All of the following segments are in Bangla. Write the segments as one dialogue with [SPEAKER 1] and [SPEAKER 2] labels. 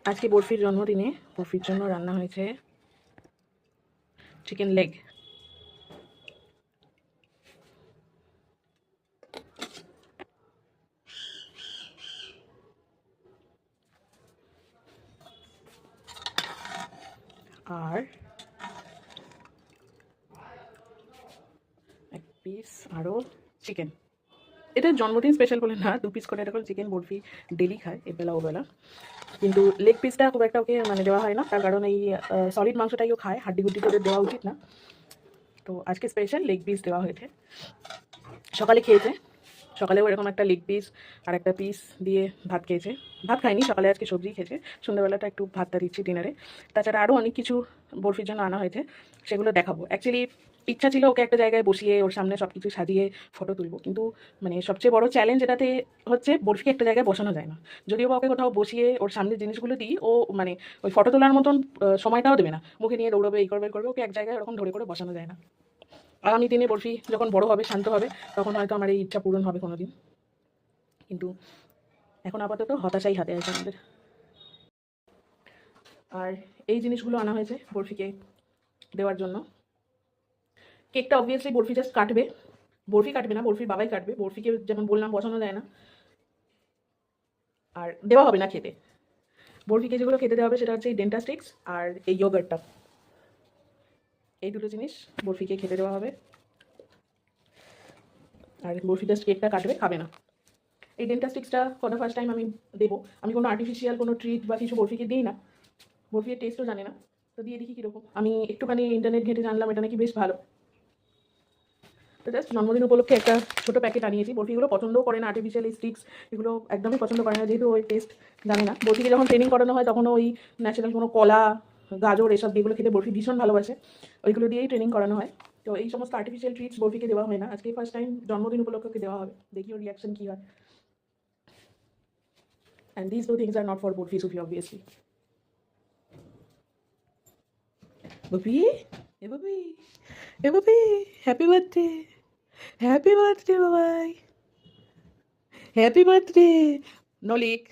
[SPEAKER 1] আজকে বরফির জন্মদিনে বরফির জন্য রান্না হয়েছে চিকেন লেগ। আর এক পিস আরও চিকেন। এটা জন্মদিন স্পেশাল বলে না, 2 পিস করে এরকম চিকেন বরফি ডেলি খায় এবেলা ওবেলা, কিন্তু লেগ পিসটা খুব একটা ওকে মানে দেওয়া হয় না, তার কারণ এই সলিড মাংসটাইও খায়, হাড্ডি গুড্ডি তোদের দেওয়া উচিত না। তো আজকে স্পেশাল লেগ পিস দেওয়া হয়েছে। সকালে খেয়েছে, সকালেও এরকম একটা লেগ পিস আর একটা পিস দিয়ে ভাত খেয়েছে। ভাত খায়নি, সকালে আজকে সবজি খেয়েছে, সন্ধ্যাবেলাটা একটু ভাতটা দিচ্ছি ডিনারে। তাছাড়া আরও অনেক কিছু বরফির জন্য আনা হয়েছে, সেগুলো দেখাবো। অ্যাকচুয়ালি ইচ্ছা ছিল ওকে একটা জায়গায় বসিয়ে ওর সামনে সব কিছু সাজিয়ে ফটো তুলবো, কিন্তু মানে সবচেয়ে বড় চ্যালেঞ্জ এটাতে হচ্ছে বরফিকে একটা জায়গায় বসানো যায় না। যদিও বা ওকে কোথাও বসিয়ে ওর সামনে জিনিসগুলো দিই, ও মানে ওই ফটো তোলার মতন সময়টাও দেবে না, মুখে নিয়ে দৌড়বে, এই করবে করবে, ওকে এক জায়গায় ওরকম ধরে করে বসানো যায় না। আগামী দিনে বরফি যখন বড় হবে, শান্ত হবে, তখন হয়তো আমার এই ইচ্ছা পূরণ হবে কোনো দিন, কিন্তু এখন আপাতত হতাশাই হাতে আছে আমাদের। আর এই জিনিসগুলো আনা হয়েছে বরফিকে দেওয়ার জন্য। কেকটা অবভিয়াসলি বরফি জাস্ট কাটবে, বরফি কাটবে না, বরফির বাবাই কাটবে। বরফিকে যেমন বললাম বসানো যায় না, আর দেওয়া হবে না খেতে। বরফিকে যেগুলো খেতে দেওয়া হবে সেটা হচ্ছে এই ডেন্টা স্টিক্স আর এই ইয়োগার্টটা, এই দুটো জিনিস বরফিকে খেতে দেওয়া হবে। আর বরফি জাস্ট কেকটা কাটবে, খাবে না। এই ডেন্টা স্টিক্সটা ফর দ্য ফার্স্ট টাইম আমি দেবো। আমি কোনো আর্টিফিশিয়াল কোনো ট্রিট বা কিছু বরফিকে দিই না, বরফির টেস্টও জানে না, তো দিয়ে দেখি কীরকম। আমি একটুখানি ইন্টারনেট ঘেঁটে জানলাম এটা নাকি বেশ ভালো, তো জাস্ট জন্মদিন উপলক্ষে একটা ছোটো প্যাকেট আনিয়েছি। বরফিগুলো পছন্দও করে না, আর্টিফিশিয়াল এই স্টিক্স এগুলো একদমই পছন্দ করে না, যেহেতু ওই টেস্ট জানে না। বরফিকে যখন ট্রেনিং করানো হয় তখন ওই ন্যাচারাল কোনো কলা, গাজর এসব যেগুলো খেতে বরফি ভীষণ ভালোবাসে, ওইগুলো দিয়েই ট্রেনিং করানো হয়। তো এই সমস্ত আর্টিফিশিয়াল ট্রিটস বরফিকে দেওয়া হয় না, আজকে ফার্স্ট টাইম জন্মদিন উপলক্ষে দেওয়া হবে, দেখি ওর রিয়াকশন কী হয়। And this two things are not for Barfi Sufi obviously. Barfi, এ বরফি, এ Barfi, happy birthday, happy birthday Babai, happy birthday Nolik.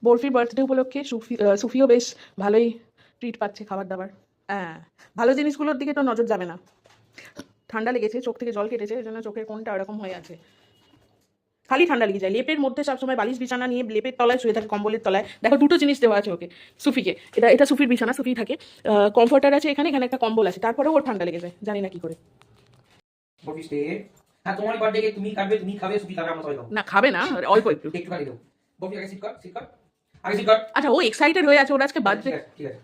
[SPEAKER 1] বরফির বার্থডে উপলক্ষে সুফিও বেশ ভালোই ট্রিট পাচ্ছে, খাবার দাবার। হ্যাঁ, ভালো জিনিসগুলোর দিকে তো নজর যাবে না। ঠান্ডা লেগেছে, চোখ থেকে জল কেটেছে, এই জন্য চোখের কোণটা ওরকম হয়ে আছে। খালি ঠান্ডা লেগে যায়, লেপের মধ্যে সবসময় বালিশ বিছানা নিয়ে লেপের তলায় শুয়ে থাকে, কম্বলের তলায়। দেখো দুটো জিনিস দেওয়া আছে ওকে, সুফিকে। এটা এটা সুফির বিছানা, সুফি থাকে। কমফর্টার আছে এখানে, এখানে একটা কম্বল আছে, তারপরেও ওর ঠান্ডা লেগে যায়, জানি না কি করে।
[SPEAKER 2] হ্যাঁ, তোমার বার্থডে কেক তুমি কাটবে, তুমি খাবে, সুখী খাবে, আমরা সবাই খাবো।
[SPEAKER 1] না খাবে না, অল্প একটু।
[SPEAKER 2] একটু কাটি দাও। বরফি আগে সিট কর, সিট কর। আগে সিট কর।
[SPEAKER 1] আচ্ছা, ও এক্সাইটেড হয়ে আছে, ওর আজকে বার্থডে।
[SPEAKER 2] ঠিক আছে, ঠিক আছে।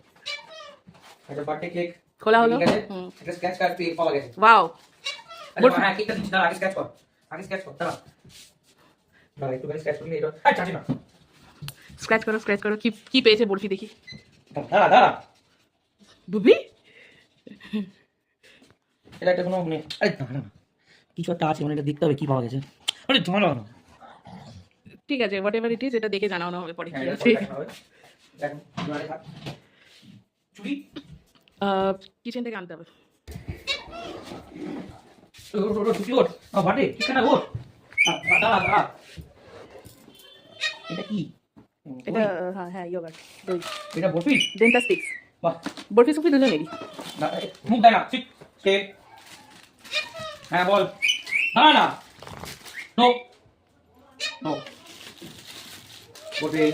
[SPEAKER 2] এটা বার্থডে কেক
[SPEAKER 1] খোলা হলো।
[SPEAKER 2] ঠিক আছে। এটা স্ক্র্যাচ কাট পেয়ে পাওয়া গেছে।
[SPEAKER 1] ওয়াও।
[SPEAKER 2] আচ্ছা হ্যাঁ, কেকটা দিচ্ছি, দাঁড়া আগে স্ক্র্যাচ কর। আগে স্ক্র্যাচ কর, দাঁড়া। দাঁড়া একটু স্ক্র্যাচ করলে এটা আই চাচি না।
[SPEAKER 1] স্ক্র্যাচ করো, স্ক্র্যাচ করো, কি কি পেয়েছে বরফি দেখি।
[SPEAKER 2] দাঁড়া দাঁড়া।
[SPEAKER 1] বুবি,
[SPEAKER 2] এটা একটা কোনো মানে আরে দাঁড়া, কিছু একটা আছে, মানে এটা দেখতে হবে কি পাওয়া গেছে। আরে দাঁড়া।
[SPEAKER 1] ঠিক আছে, হোয়াট এভার ইট ইজ, এটা দেখে জানানো হবে পরে কি আছে।
[SPEAKER 2] দেখো দাঁড়া থাক। চুড়ি
[SPEAKER 1] কিচেন থেকে আনতে হবে।
[SPEAKER 2] চুড়ি ওঠ। বাটে ঠিকানা ওঠ। দাঁড়া দাঁড়া। এটা কি?
[SPEAKER 1] এটা হ্যাঁ হ্যাঁ, ইয়োগার্ট, দই।
[SPEAKER 2] এটা বরফি?
[SPEAKER 1] ডেন্টা স্টিক্স।
[SPEAKER 2] বাহ।
[SPEAKER 1] বরফি সুফি দুজনেরই।
[SPEAKER 2] মুখ দেয় না, ঠিক স্টে। হ্যাঁ বল। দাঁড়া না। No no. Barfi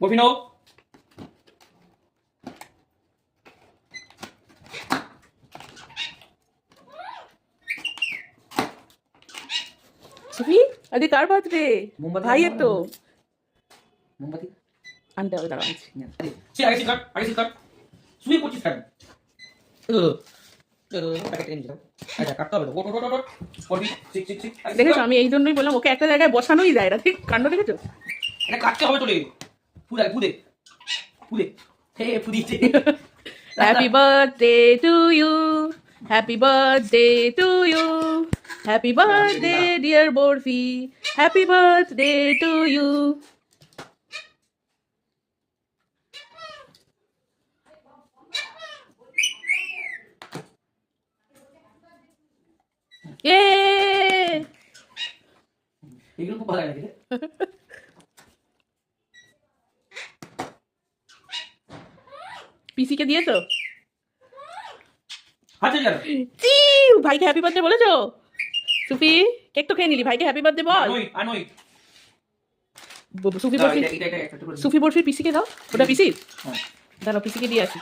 [SPEAKER 2] Barfi no.
[SPEAKER 1] Sufi, আজকে কার বার্থডে?
[SPEAKER 2] মোমবাতি
[SPEAKER 1] ভাইয়ের তো।
[SPEAKER 2] মোমবাতি
[SPEAKER 1] আনতে হবে, দাঁড়া আনছি।
[SPEAKER 2] সে আগে সিট কর, আগে সিট কর। শুয়ে পড়ছিস কেন? প্যাকেট এনে দাও। আচ্ছা কাটতে হবে তো। ওট ওট ওট ওট। বরফি ঠিক ঠিক ঠিক।
[SPEAKER 1] দেখেছো, আমি এই জন্যই বললাম ওকে একটা জায়গায় বসানোই যায় না, ঠিক কাণ্ড দেখেছো।
[SPEAKER 2] এটা কাটতে হবে তো রে। ফুদে ফুদে ফুদে। হে ফুদিতে।
[SPEAKER 1] Happy birthday to you, happy birthday to you, happy birthday dear Barfi, happy birthday to you.
[SPEAKER 2] এগুলো খুব ভালো লাগে রে।
[SPEAKER 1] পিসিকে দিয়েছো?
[SPEAKER 2] আচ্ছা চলো
[SPEAKER 1] চিউ, ভাইকে হ্যাপি বার্থডে বলেছো? সুফি, কেক তো খেয়ে নিলি, ভাইকে হ্যাপি বার্থডে বল।
[SPEAKER 2] আনোই
[SPEAKER 1] সুফি
[SPEAKER 2] দাও,
[SPEAKER 1] বরফি,
[SPEAKER 2] এটা একটু করে দিই।
[SPEAKER 1] সুফি বরফির পিসিকে দাও। ওটা পিসির?
[SPEAKER 2] হ্যাঁ।
[SPEAKER 1] দাঁড়াও, পিসিকে দিয়ে আসি।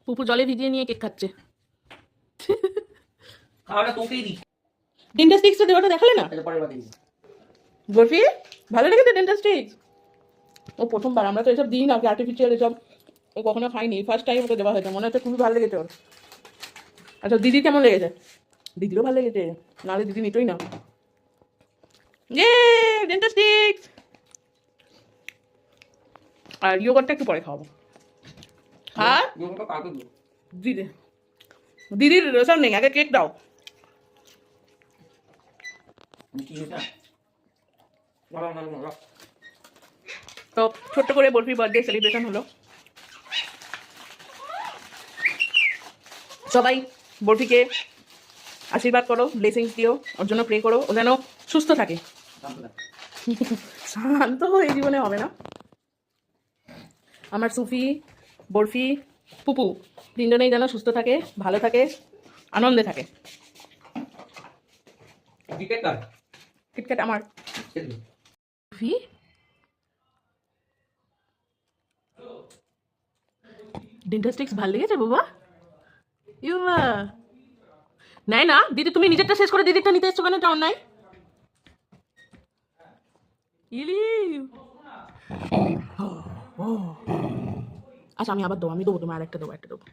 [SPEAKER 1] পুপু জলে ভিজিয়ে নিয়ে কেক খাচ্ছে।
[SPEAKER 2] খাওয়াটা তোকেই দিই।
[SPEAKER 1] ডেন্টাল স্টিক্সটা দেওয়াটা দেখালে না?
[SPEAKER 2] এটা পরের বার দিই।
[SPEAKER 1] বরফি, ভালো লেগেছে ডেন্টাল স্টিক্স? ও প্রথমবার, আমরা তো এসব দিই না, আর্টিফিশিয়াল এসব ও কখনো খাইনি, ফার্স্ট টাইম ওকে দেওয়া হয়েছে, মনে হচ্ছে খুবই ভালো লেগেছে ওর। আচ্ছা, দিদির কেমন লেগেছে? দিদিরও ভালো লেগেছে, নাহলে দিদি নিতই না। ইয়ে, ডেন্টাল স্টিক্স। আর ইয়োগারটা একটু পরে খাওয়াবো। হ্যাঁ,
[SPEAKER 2] এগুলো কাকে দিই?
[SPEAKER 1] দিদি, দিদির রেশন নেই, আগে কেক দাও।
[SPEAKER 2] কি এটা? না।
[SPEAKER 1] তো ছোট্ট করে বরফি বার্থডে সেলিব্রেশন হলো। সবাই বরফিকে আশীর্বাদ করো, ব্লেসিংস দিও, ওর জন্য প্রে করো, ও যেন সুস্থ থাকে। শান্ত এই জীবনে হবে না। আমার সুফি, বরফি, পুপু তিনজনেই যেন সুস্থ থাকে, ভালো থাকে, আনন্দে থাকে।
[SPEAKER 2] ক্রিকেট কার?
[SPEAKER 1] কিটক্যাট আমার। সুফি, ডেন্টাল স্টিক্স ভালো লেগেছে বাবা? ইউমা, নাই না দিদি, তুমি নিজেরটা শেষ করে দিদিরটা নিতে এসছো কেন? এটা অন্যায়। ইলি, আচ্ছা আমি আবার দেবো, আমি দেবো, তোমার আরেকটা দেবো, একটা দেবো।